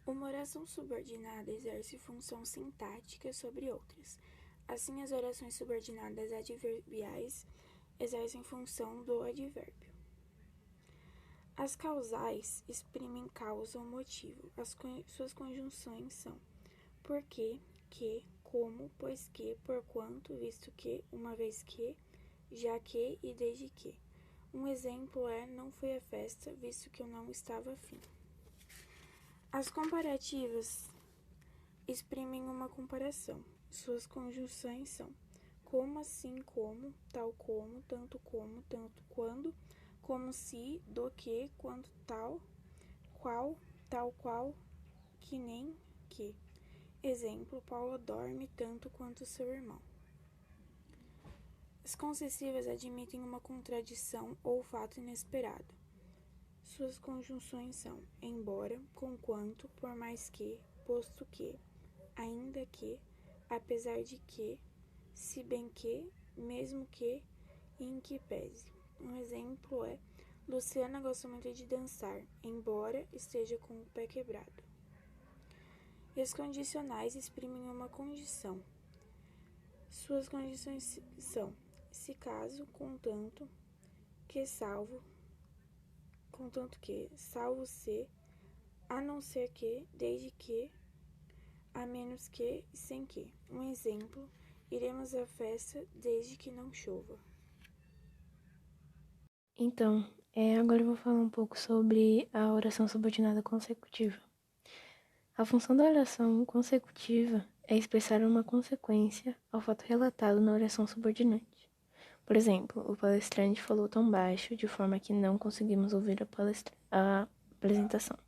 Uma oração subordinada exerce função sintática sobre outras. Assim, as orações subordinadas adverbiais exercem função do advérbio. As causais exprimem causa ou motivo. Suas conjunções são porque, que, como, pois que, porquanto, visto que, uma vez que, já que e desde que. Um exemplo é: não fui à festa, visto que eu não estava afim. As comparativas exprimem uma comparação. Suas conjunções são como, assim, como, tal como, tanto quando, como se, do que, quanto tal qual, que nem que. Exemplo: Paulo dorme tanto quanto seu irmão. As concessivas admitem uma contradição ou fato inesperado. Suas conjunções são embora, conquanto, por mais que, posto que, ainda que, apesar de que, se bem que, mesmo que e em que pese. Um exemplo é: Luciana gosta muito de dançar, embora esteja com o pé quebrado. E as condicionais exprimem uma condição. Suas condições são se caso, contanto que, salvo se, a não ser que, desde que, a menos que e sem que. Um exemplo: iremos à festa desde que não chova. Então, agora eu vou falar um pouco sobre a oração subordinada consecutiva. A função da oração consecutiva é expressar uma consequência ao fato relatado na oração subordinante. Por exemplo, o palestrante falou tão baixo de forma que não conseguimos ouvir a apresentação.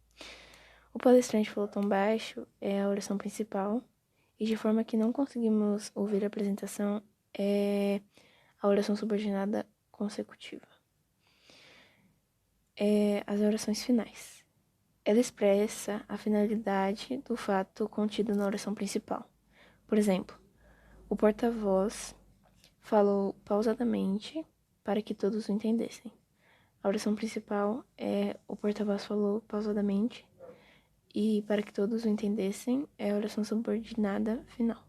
O palestrante falou tão baixo é a oração principal, e de forma que não conseguimos ouvir a apresentação é a oração subordinada consecutiva. As orações finais. Ela expressa a finalidade do fato contido na oração principal. Por exemplo, o porta-voz falou pausadamente para que todos o entendessem. A oração principal é o porta-voz falou pausadamente e para que todos o entendessem é a oração subordinada final.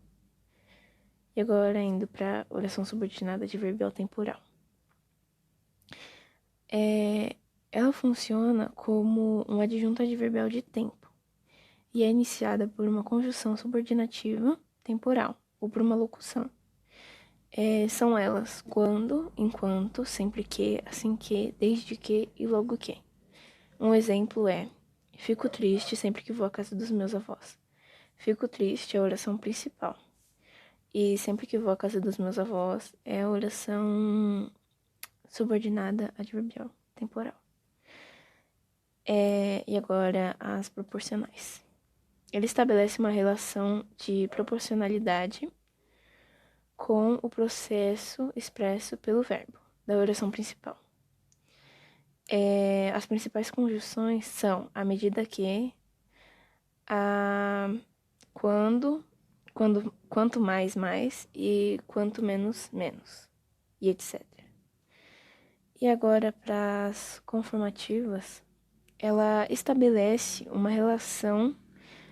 E agora indo para a oração subordinada adverbial temporal. Ela funciona como um adjunto adverbial de tempo e é iniciada por uma conjunção subordinativa temporal ou por uma locução. São elas quando, enquanto, sempre que, assim que, desde que e logo que. Um exemplo é: fico triste sempre que vou à casa dos meus avós. Fico triste é a oração principal. E sempre que vou à casa dos meus avós é a oração subordinada adverbial temporal. E agora as proporcionais. Ele estabelece uma relação de proporcionalidade com o processo expresso pelo verbo da oração principal. As principais conjunções são à medida que, quanto mais, e quanto menos, menos, e etc. E agora, para as conformativas, ela estabelece uma relação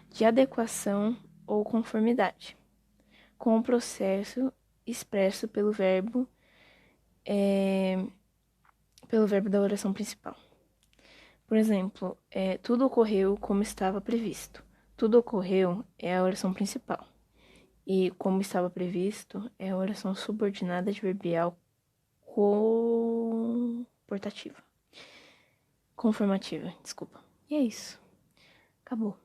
de adequação ou conformidade com o processo expresso pelo verbo da oração principal. Por exemplo, tudo ocorreu como estava previsto. Tudo ocorreu é a oração principal. E como estava previsto é a oração subordinada adverbial conformativa. E é isso. Acabou.